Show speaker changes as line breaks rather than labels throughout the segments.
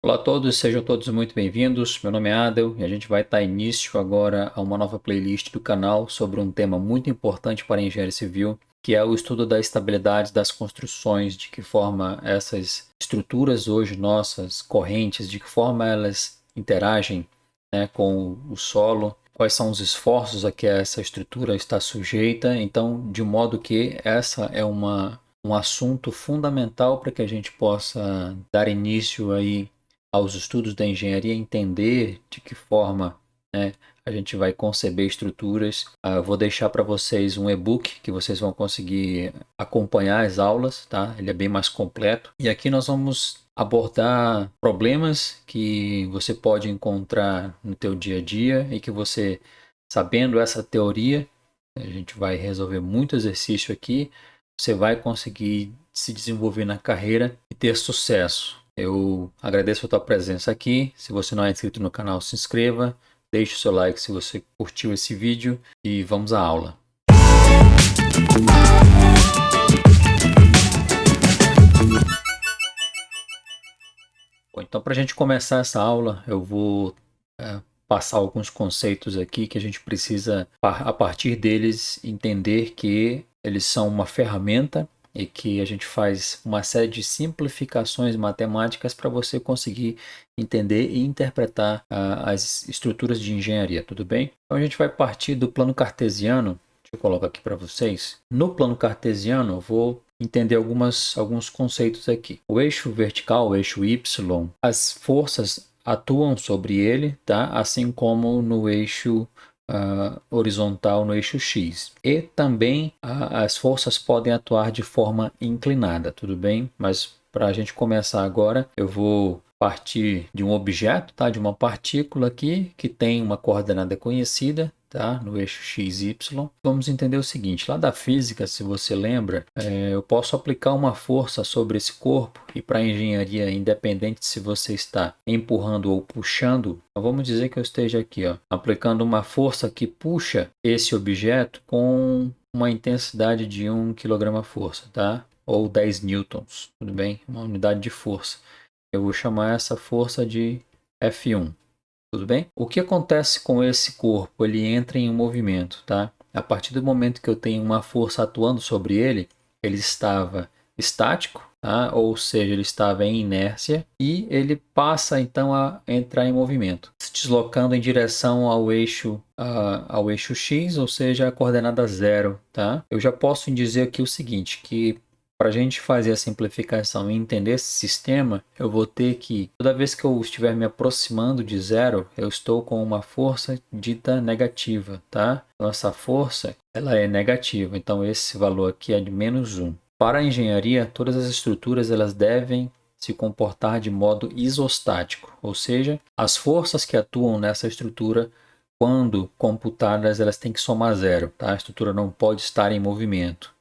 Olá a todos, sejam todos muito bem-vindos. Meu nome é Adel e a gente vai dar início agora a uma nova playlist do canal sobre um tema muito importante para a engenharia civil, que é o estudo da estabilidade das construções, de que forma essas estruturas hoje nossas, correntes, de que forma elas interagem, né, com o solo, quais são os esforços a que essa estrutura está sujeita. Então, de modo que essa é um assunto fundamental para que a gente possa dar início aí aos estudos da engenharia, entender de que forma, né, a gente vai conceber estruturas. Vou deixar para vocês um e-book que vocês vão conseguir acompanhar as aulas, tá? Ele é bem mais completo. E aqui nós vamos abordar problemas que você pode encontrar no teu dia a dia e que você, sabendo essa teoria, a gente vai resolver muito exercício aqui, você vai conseguir se desenvolver na carreira e ter sucesso. Eu agradeço a tua presença aqui. Se você não é inscrito no canal, se inscreva. Deixe o seu like se você curtiu esse vídeo e vamos à aula. Bom, então, para a gente começar essa aula, eu vou passar alguns conceitos aqui que a gente precisa, a partir deles, entender que eles são uma ferramenta e que a gente faz uma série de simplificações matemáticas para você conseguir entender e interpretar as estruturas de engenharia, tudo bem? Então a gente vai partir do plano cartesiano. Deixa eu colocar aqui para vocês. No plano cartesiano, eu vou entender alguns conceitos aqui. O eixo vertical, o eixo Y, as forças atuam sobre ele, tá? Assim como no eixo horizontal, no eixo X. E também as forças podem atuar de forma inclinada, tudo bem? Mas para a gente começar agora, eu vou partir de um objeto, tá? De uma partícula aqui que tem uma coordenada conhecida, tá? No eixo x, y. Vamos entender o seguinte, lá da física, se você lembra, eu posso aplicar uma força sobre esse corpo e para a engenharia, independente se você está empurrando ou puxando, então vamos dizer que eu esteja aqui, ó, aplicando uma força que puxa esse objeto com uma intensidade de 1 kg/força, tá? Ou 10 newtons, tudo bem? Uma unidade de força. Eu vou chamar essa força de F1. Tudo bem? O que acontece com esse corpo? Ele entra em um movimento, tá? A partir do momento que eu tenho uma força atuando sobre ele, ele estava estático, tá? Ou seja, ele estava em inércia e ele passa então a entrar em movimento, se deslocando em direção ao eixo X, ou seja, a coordenada zero, tá? Eu já posso dizer aqui o seguinte, que para a gente fazer a simplificação e entender esse sistema, eu vou ter que, toda vez que eu estiver me aproximando de zero, eu estou com uma força dita negativa, tá? Então, essa força, ela é negativa, então esse valor aqui é de -1. Para a engenharia, todas as estruturas elas devem se comportar de modo isostático, ou seja, as forças que atuam nessa estrutura, quando computadas, elas têm que somar zero, tá? A estrutura não pode estar em movimento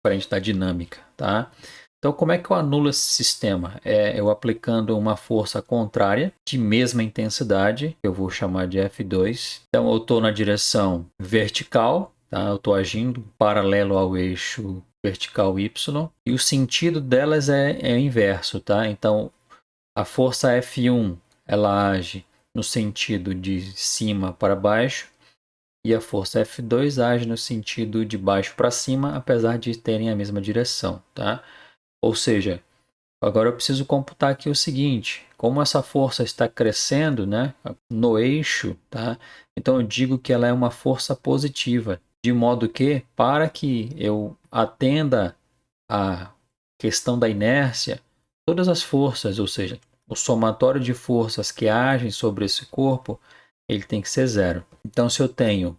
frente da dinâmica, tá? Então, como é que eu anulo esse sistema? Eu aplicando uma força contrária de mesma intensidade, eu vou chamar de F2. Então, eu estou na direção vertical, tá? Eu estou agindo paralelo ao eixo vertical Y, e o sentido delas é inverso, tá? Então, a força F1, ela age no sentido de cima para baixo, e a força F2 age no sentido de baixo para cima, apesar de terem a mesma direção, tá? Ou seja, agora eu preciso computar aqui o seguinte, como essa força está crescendo, né, no eixo, tá? Então eu digo que ela é uma força positiva, de modo que, para que eu atenda a questão da inércia, todas as forças, ou seja, o somatório de forças que agem sobre esse corpo, ele tem que ser zero. Então, se eu tenho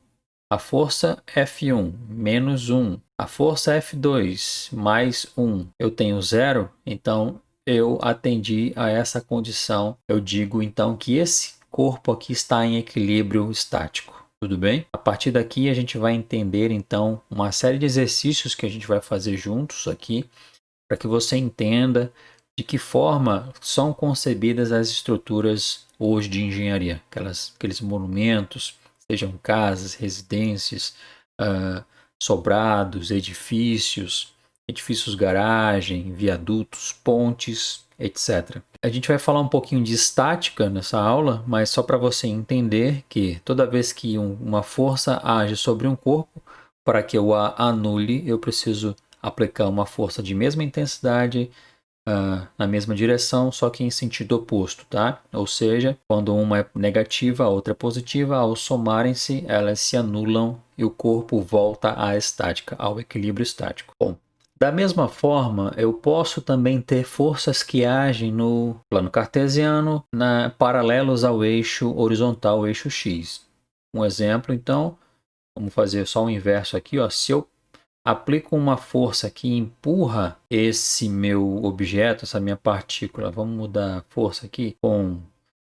a força F1 menos 1, a força F2 mais 1, eu tenho zero, então eu atendi a essa condição. Eu digo então que esse corpo aqui está em equilíbrio estático. Tudo bem? A partir daqui a gente vai entender então uma série de exercícios que a gente vai fazer juntos aqui para que você entenda de que forma são concebidas as estruturas hoje de engenharia, aqueles monumentos, sejam casas, residências, sobrados, edifícios, edifícios garagem, viadutos, pontes, etc. A gente vai falar um pouquinho de estática nessa aula, mas só para você entender que toda vez que uma força age sobre um corpo, para que eu a anule, eu preciso aplicar uma força de mesma intensidade na mesma direção, só que em sentido oposto, tá? Ou seja, quando uma é negativa, a outra é positiva, ao somarem-se, elas se anulam e o corpo volta à estática, ao equilíbrio estático. Bom, da mesma forma, eu posso também ter forças que agem no plano cartesiano paralelos ao eixo horizontal, o eixo x. Um exemplo, então, vamos fazer só o inverso aqui, ó. Se eu aplico uma força que empurra esse meu objeto, essa minha partícula, vamos mudar a força aqui, com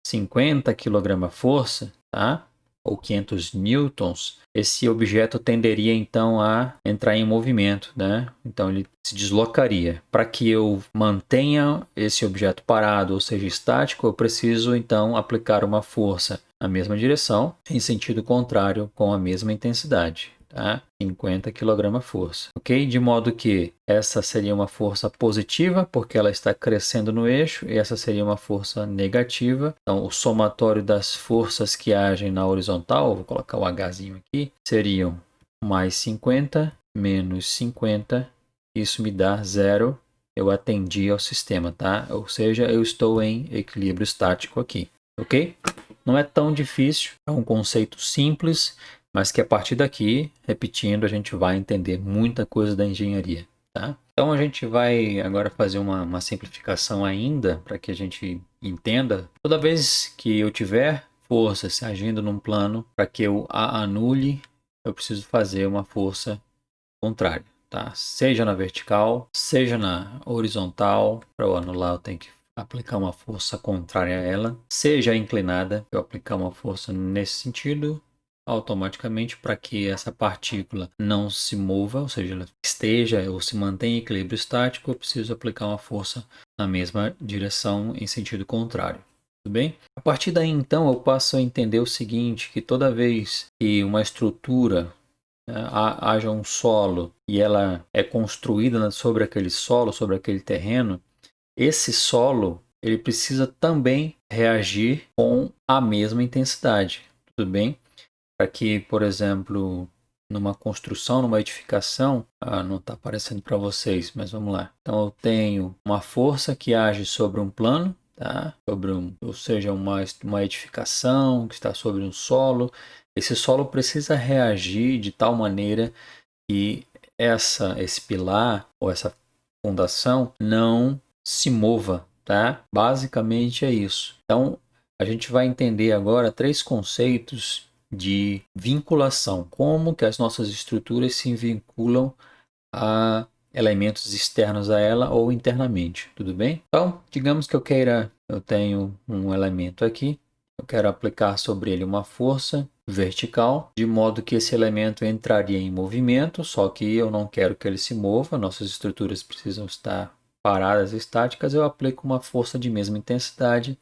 50 kg força, tá? Ou 500 newtons, esse objeto tenderia então a entrar em movimento, né? Então ele se deslocaria. Para que eu mantenha esse objeto parado, ou seja, estático, eu preciso então aplicar uma força na mesma direção, em sentido contrário, com a mesma intensidade. Tá? 50 kg força, ok? De modo que essa seria uma força positiva, porque ela está crescendo no eixo, e essa seria uma força negativa. Então, o somatório das forças que agem na horizontal, vou colocar o Hzinho aqui, seriam mais 50 menos 50, isso me dá 0. Eu atendi ao sistema, tá? Ou seja, eu estou em equilíbrio estático aqui, ok? Não é tão difícil, é um conceito simples, mas que a partir daqui, repetindo, a gente vai entender muita coisa da engenharia, tá? Então a gente vai agora fazer uma simplificação ainda para que a gente entenda. Toda vez que eu tiver forças agindo num plano, para que eu a anule, eu preciso fazer uma força contrária, tá? Seja na vertical, seja na horizontal. Para eu anular, eu tenho que aplicar uma força contrária a ela. Seja inclinada, eu aplicar uma força nesse sentido, automaticamente, para que essa partícula não se mova, ou seja, ela esteja ou se mantenha em equilíbrio estático, eu preciso aplicar uma força na mesma direção em sentido contrário. Tudo bem? A partir daí, então, eu passo a entender o seguinte, que toda vez que uma estrutura haja um solo e ela é construída sobre aquele solo, sobre aquele terreno, esse solo ele precisa também reagir com a mesma intensidade, tudo bem? Para que, por exemplo, numa construção, numa edificação, não está aparecendo para vocês, mas vamos lá. Então eu tenho uma força que age sobre um plano, tá? Ou seja, uma edificação que está sobre um solo. Esse solo precisa reagir de tal maneira que esse pilar ou essa fundação não se mova, tá? Basicamente é isso. Então, a gente vai entender agora 3 conceitos de vinculação, como que as nossas estruturas se vinculam a elementos externos a ela ou internamente, tudo bem? Então, digamos que eu tenho um elemento aqui, eu quero aplicar sobre ele uma força vertical, de modo que esse elemento entraria em movimento, só que eu não quero que ele se mova, nossas estruturas precisam estar paradas, estáticas, eu aplico uma força de mesma intensidade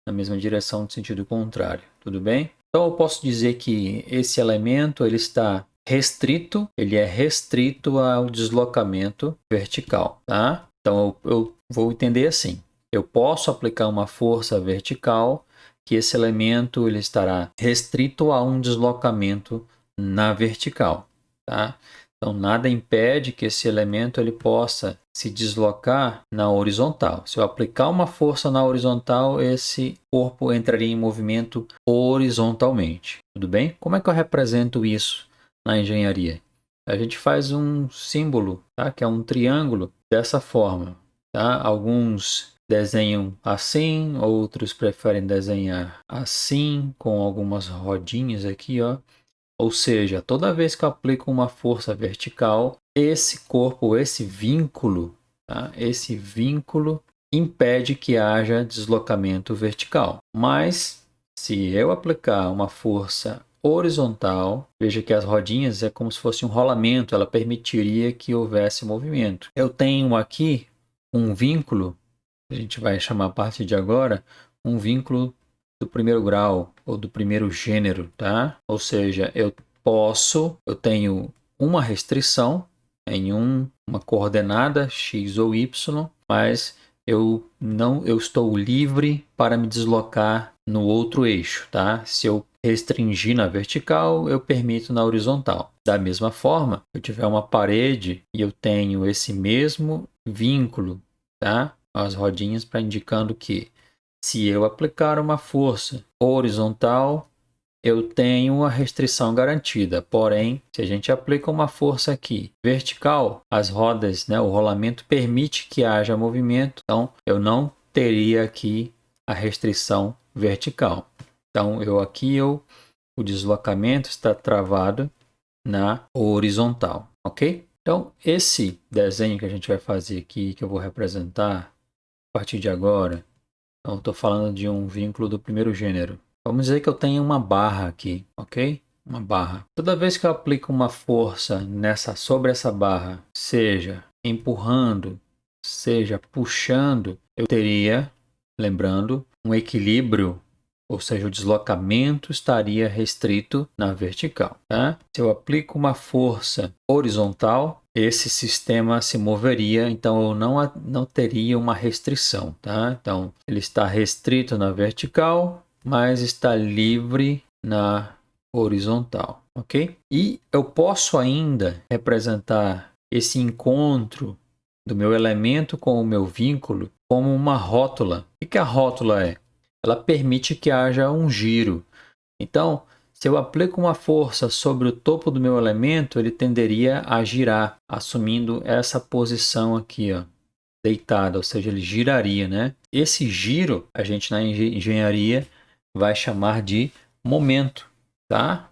na mesma direção no sentido contrário, tudo bem? Então eu posso dizer que esse elemento ele está restrito, ele é restrito ao deslocamento vertical, tá? Então eu vou entender assim, eu posso aplicar uma força vertical que esse elemento ele estará restrito a um deslocamento na vertical, tá? Então nada impede que esse elemento ele possa se deslocar na horizontal. Se eu aplicar uma força na horizontal, esse corpo entraria em movimento horizontalmente. Tudo bem? Como é que eu represento isso na engenharia? A gente faz um símbolo, tá? Que é um triângulo, dessa forma. Tá? Alguns desenham assim, outros preferem desenhar assim, com algumas rodinhas aqui, ó. Ou seja, toda vez que eu aplico uma força vertical, esse corpo, esse vínculo, tá? Esse vínculo impede que haja deslocamento vertical. Mas, se eu aplicar uma força horizontal, veja que as rodinhas é como se fosse um rolamento, ela permitiria que houvesse movimento. Eu tenho aqui um vínculo, a gente vai chamar a partir de agora, um vínculo do primeiro grau ou do primeiro gênero, tá? Ou seja, eu tenho uma restrição em uma coordenada x ou y, mas eu estou livre para me deslocar no outro eixo, tá? Se eu restringir na vertical, eu permito na horizontal. Da mesma forma, se eu tiver uma parede e eu tenho esse mesmo vínculo, tá? As rodinhas para indicando que se eu aplicar uma força horizontal, eu tenho a restrição garantida. Porém, se a gente aplica uma força aqui vertical, as rodas, né, o rolamento permite que haja movimento, então eu não teria aqui a restrição vertical. Então, o deslocamento está travado na horizontal, ok? Então, esse desenho que a gente vai fazer aqui, que eu vou representar a partir de agora, então, estou falando de um vínculo do primeiro gênero. Vamos dizer que eu tenho uma barra aqui, ok? Uma barra. Toda vez que eu aplico uma força sobre essa barra, seja empurrando, seja puxando, eu teria, lembrando, um equilíbrio, ou seja, o deslocamento estaria restrito na vertical. Tá? Se eu aplico uma força horizontal, esse sistema se moveria, então eu não teria uma restrição. Tá? Então, ele está restrito na vertical, mas está livre na horizontal. Ok? E eu posso ainda representar esse encontro do meu elemento com o meu vínculo como uma rótula. O que a rótula é? Ela permite que haja um giro. Então, se eu aplico uma força sobre o topo do meu elemento, ele tenderia a girar, assumindo essa posição aqui, ó, deitada, ou seja, ele giraria, né? Esse giro, a gente na engenharia vai chamar de momento, tá?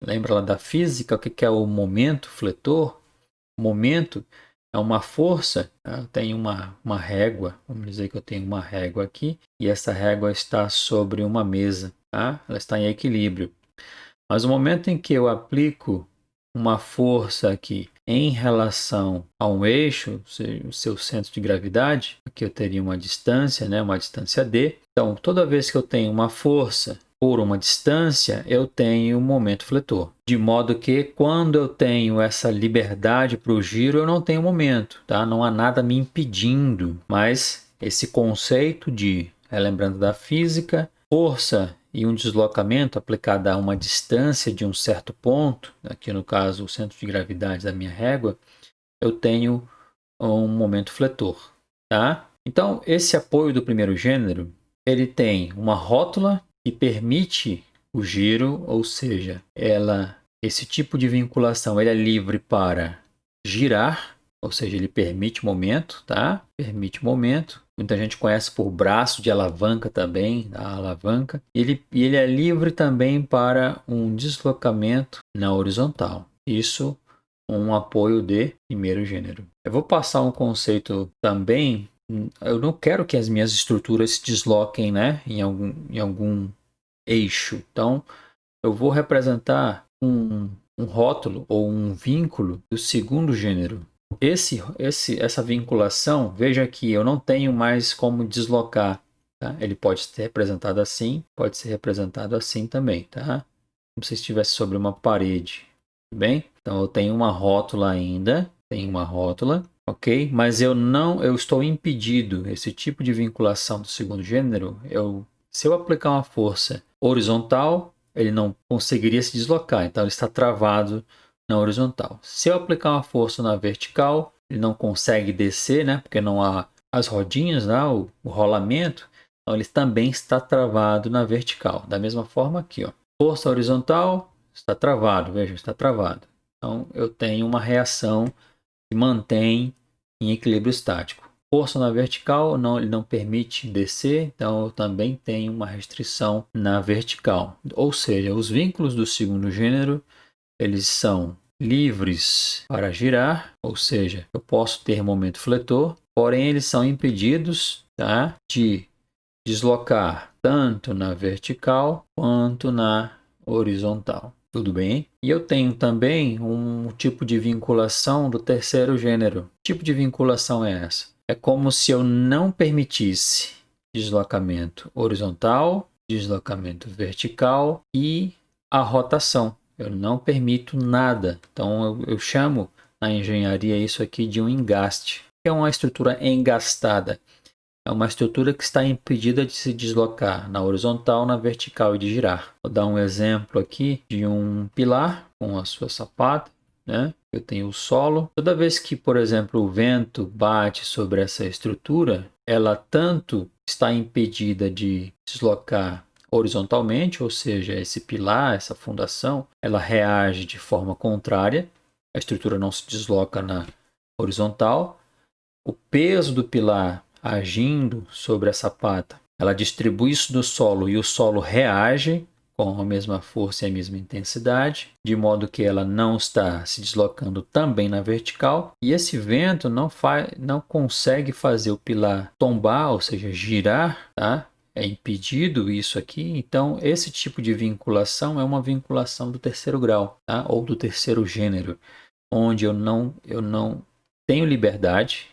Lembra lá da física, o que é o momento fletor? Momento é uma força, eu tenho uma régua, vamos dizer que eu tenho uma régua aqui, e essa régua está sobre uma mesa, tá? Ela está em equilíbrio. Mas o momento em que eu aplico uma força aqui em relação a um eixo, o seu centro de gravidade, aqui eu teria uma distância, né? Uma distância d. Então, toda vez que eu tenho uma força por uma distância, eu tenho um momento fletor. De modo que quando eu tenho essa liberdade para o giro, eu não tenho momento, tá? Não há nada me impedindo. Mas esse conceito de, lembrando da física, força e um deslocamento aplicado a uma distância de um certo ponto, aqui no caso o centro de gravidade da minha régua, eu tenho um momento fletor, tá? Então, esse apoio do primeiro gênero, ele tem uma rótula que permite o giro, ou seja, esse tipo de vinculação ele é livre para girar, ou seja, ele permite momento, tá? Permite momento. Muita gente conhece por braço de alavanca também, a alavanca. E ele é livre também para um deslocamento na horizontal. Isso um apoio de primeiro gênero. Eu vou passar um conceito também. Eu não quero que as minhas estruturas se desloquem, né, em algum eixo. Então, eu vou representar um rótulo ou um vínculo do segundo gênero. Essa vinculação, veja que eu não tenho mais como deslocar. Tá? Ele pode ser representado assim, pode ser representado assim também, tá? Como se estivesse sobre uma parede, tudo bem? Então eu tenho uma rótula ainda, tenho uma rótula, ok? Mas eu estou impedido esse tipo de vinculação do segundo gênero. Se eu aplicar uma força horizontal, ele não conseguiria se deslocar, então ele está travado na horizontal. Se eu aplicar uma força na vertical, ele não consegue descer, né? Porque não há as rodinhas, né? O rolamento, então ele também está travado na vertical. Da mesma forma aqui, ó. Força horizontal está travado, veja, está travado. Então eu tenho uma reação que mantém em equilíbrio estático. Força na vertical, ele não permite descer, então eu também tenho uma restrição na vertical. Ou seja, os vínculos do segundo gênero, eles são livres para girar, ou seja, eu posso ter momento fletor, porém eles são impedidos, tá, de deslocar tanto na vertical quanto na horizontal. Tudo bem? E eu tenho também um tipo de vinculação do terceiro gênero. Que tipo de vinculação é essa? É como se eu não permitisse deslocamento horizontal, deslocamento vertical e a rotação. Eu não permito nada. Então eu chamo na engenharia isso aqui de um engaste, que é uma estrutura engastada. é uma estrutura que está impedida de se deslocar na horizontal, na vertical e de girar. Vou dar um exemplo aqui de um pilar com a sua sapata, né? Eu tenho o solo. Toda vez que, por exemplo, o vento bate sobre essa estrutura, ela tanto está impedida de deslocar horizontalmente, ou seja, esse pilar, essa fundação, ela reage de forma contrária. A estrutura não se desloca na horizontal. O peso do pilar agindo sobre a sapata, ela distribui isso no solo e o solo reage com a mesma força e a mesma intensidade, de modo que ela não está se deslocando também na vertical. E esse vento não consegue fazer o pilar tombar, ou seja, girar, tá? É impedido isso aqui. Então, esse tipo de vinculação é uma vinculação do terceiro grau, tá? Ou do terceiro gênero, onde eu não tenho liberdade,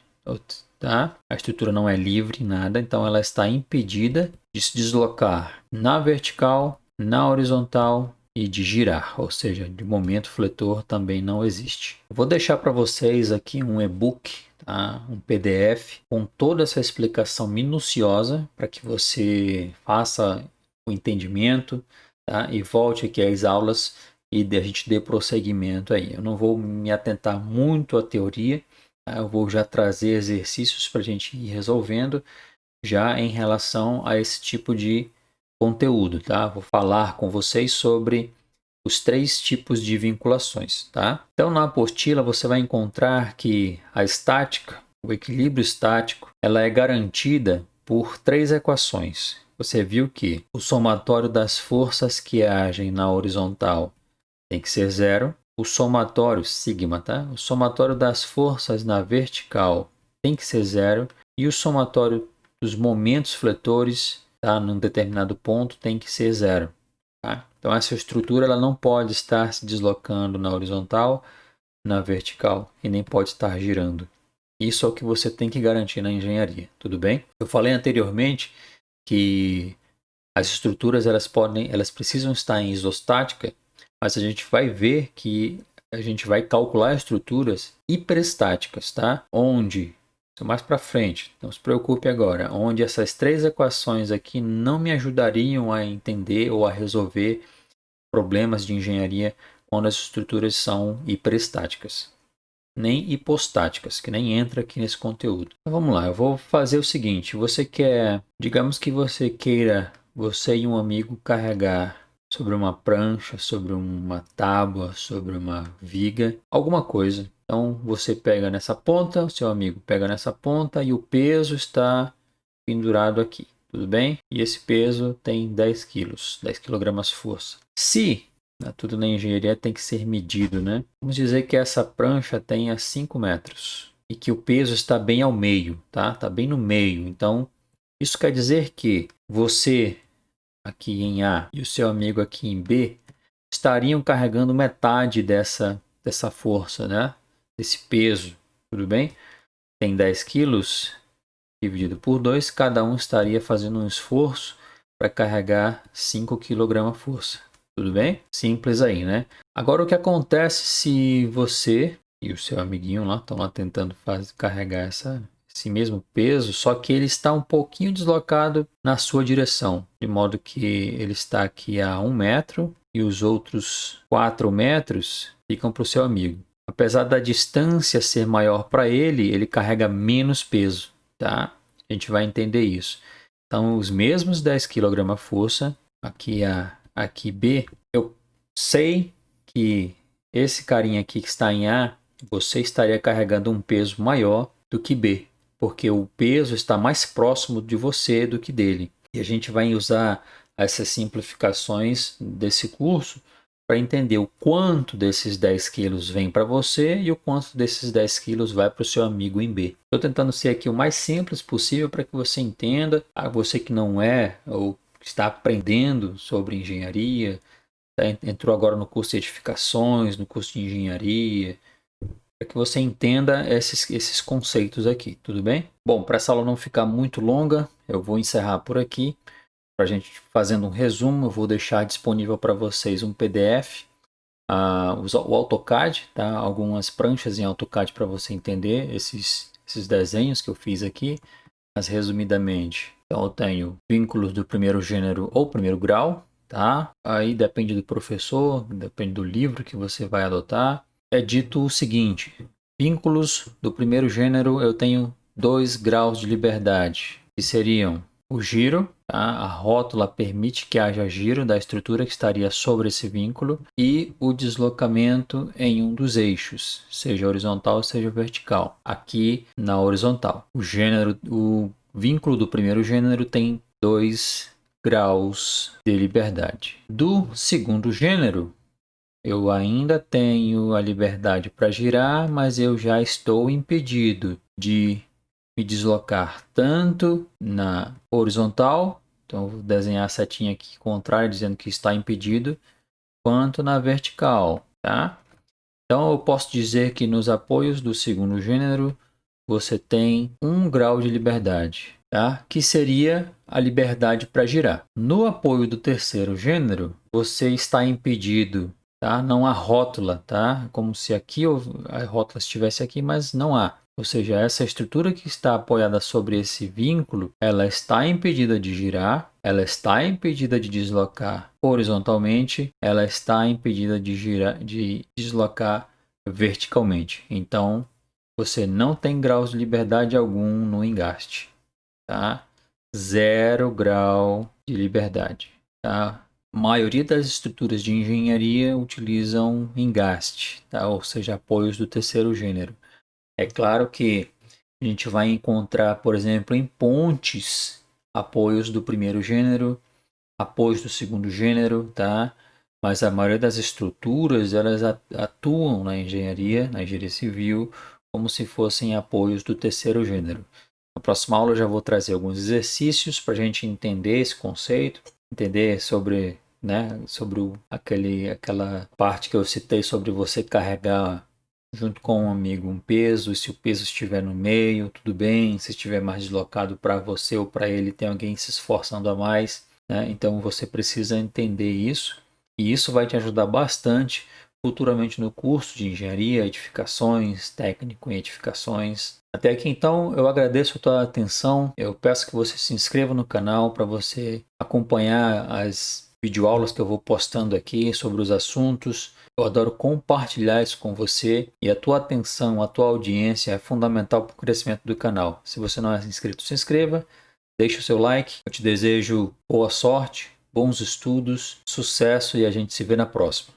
tá? A estrutura não é livre, nada, então ela está impedida de se deslocar na vertical, na horizontal e de girar, ou seja, de momento fletor também não existe. Eu vou deixar para vocês aqui um e-book, tá? Um PDF com toda essa explicação minuciosa para que você faça o entendimento, tá? E volte aqui às aulas e a gente dê prosseguimento aí. Eu não vou me atentar muito à teoria, tá? Eu vou já trazer exercícios para a gente ir resolvendo já em relação a esse tipo de conteúdo, tá? Vou falar com vocês sobre os 3 tipos de vinculações, tá? Então, na apostila você vai encontrar que a estática, o equilíbrio estático, ela é garantida por 3 equações. Você viu que o somatório das forças que agem na horizontal tem que ser 0. O somatório, sigma, tá? O somatório das forças na vertical tem que ser 0. E o somatório dos momentos fletores, tá? Num determinado ponto, tem que ser 0. Tá? Então, essa estrutura ela não pode estar se deslocando na horizontal, na vertical e nem pode estar girando. Isso é o que você tem que garantir na engenharia, tudo bem? Eu falei anteriormente que as estruturas elas precisam estar em isostática, mas a gente vai ver que a gente vai calcular estruturas hiperestáticas, tá? Onde, mais para frente, não se preocupe agora, onde essas 3 equações aqui não me ajudariam a entender ou a resolver problemas de engenharia quando as estruturas são hiperestáticas, nem hipostáticas, que nem entra aqui nesse conteúdo. Então vamos lá, eu vou fazer o seguinte, digamos que você queira, você e um amigo carregar sobre uma prancha, sobre uma tábua, sobre uma viga, alguma coisa. Então você pega nessa ponta, o seu amigo pega nessa ponta e o peso está pendurado aqui, tudo bem? E esse peso tem 10 quilos, 10 quilogramas força. Se, tudo na engenharia tem que ser medido, né? Vamos dizer que essa prancha tenha 5 metros e que o peso está bem ao meio, tá? Está bem no meio. Então, isso quer dizer que você aqui em A e o seu amigo aqui em B estariam carregando metade dessa força, né? Desse peso, tudo bem? Tem 10 quilos, dividido por 2, cada um estaria fazendo um esforço para carregar 5 kg força. Tudo bem? Simples aí, né? Agora, o que acontece se você e o seu amiguinho lá estão lá tentando carregar esse mesmo peso, só que ele está um pouquinho deslocado na sua direção, de modo que ele está aqui a 1 metro e os outros 4 metros ficam para o seu amigo. Apesar da distância ser maior para ele, ele carrega menos peso, tá? A gente vai entender isso. Então, os mesmos 10 kg força, aqui A, aqui B, eu sei que esse carinha aqui que está em A, você estaria carregando um peso maior do que B, porque o peso está mais próximo de você do que dele. E a gente vai usar essas simplificações desse curso para entender o quanto desses 10 quilos vem para você e o quanto desses 10 quilos vai para o seu amigo em B. Estou tentando ser aqui o mais simples possível para que você entenda, você que não é ou está aprendendo sobre engenharia, entrou agora no curso de edificações, no curso de engenharia, para que você entenda esses conceitos aqui, tudo bem? Bom, para essa aula não ficar muito longa, eu vou encerrar por aqui. Para a gente fazendo um resumo, eu vou deixar disponível para vocês um PDF, o AutoCAD, tá? Algumas pranchas em AutoCAD para você entender esses desenhos que eu fiz aqui, mas resumidamente. Então eu tenho vínculos do primeiro gênero ou primeiro grau, tá? Aí depende do professor, depende do livro que você vai adotar. É dito o seguinte: vínculos do primeiro gênero eu tenho 2 graus de liberdade, que seriam o giro, tá? A rótula permite que haja giro da estrutura que estaria sobre esse vínculo, e o deslocamento em um dos eixos, seja horizontal, seja vertical. Aqui na horizontal. O vínculo do primeiro gênero tem 2 graus de liberdade. Do segundo gênero, eu ainda tenho a liberdade para girar, mas eu já estou impedido de me deslocar tanto na horizontal, então eu vou desenhar a setinha aqui contrária dizendo que está impedido, quanto na vertical, tá? Então eu posso dizer que nos apoios do segundo gênero você tem 1 grau de liberdade, tá? Que seria a liberdade para girar. No apoio do terceiro gênero, você está impedido, tá? Não há rótula, tá? Como se aqui a rótula estivesse aqui, mas não há. Ou seja, essa estrutura que está apoiada sobre esse vínculo, ela está impedida de girar, ela está impedida de deslocar horizontalmente, ela está impedida de deslocar verticalmente. Então, você não tem graus de liberdade algum no engaste, tá? 0 grau de liberdade, tá? A maioria das estruturas de engenharia utilizam engaste, tá? Ou seja, apoios do terceiro gênero. É claro que a gente vai encontrar, por exemplo, em pontes, apoios do primeiro gênero, apoios do segundo gênero, tá? Mas a maioria das estruturas, elas atuam na engenharia civil, como se fossem apoios do terceiro gênero. Na próxima aula eu já vou trazer alguns exercícios para a gente entender esse conceito, entender sobre, né, aquela parte que eu citei sobre você carregar junto com um amigo um peso, e se o peso estiver no meio, tudo bem, se estiver mais deslocado para você ou para ele, tem alguém se esforçando a mais, né? Então você precisa entender isso, e isso vai te ajudar bastante futuramente no curso de engenharia, edificações, técnico em edificações. Até aqui então eu agradeço a tua atenção, eu peço que você se inscreva no canal para você acompanhar as videoaulas que eu vou postando aqui sobre os assuntos. Eu adoro compartilhar isso com você, e a tua atenção, a tua audiência é fundamental para o crescimento do canal. Se você não é inscrito, se inscreva, deixe o seu like. Eu te desejo boa sorte, bons estudos, sucesso, e a gente se vê na próxima.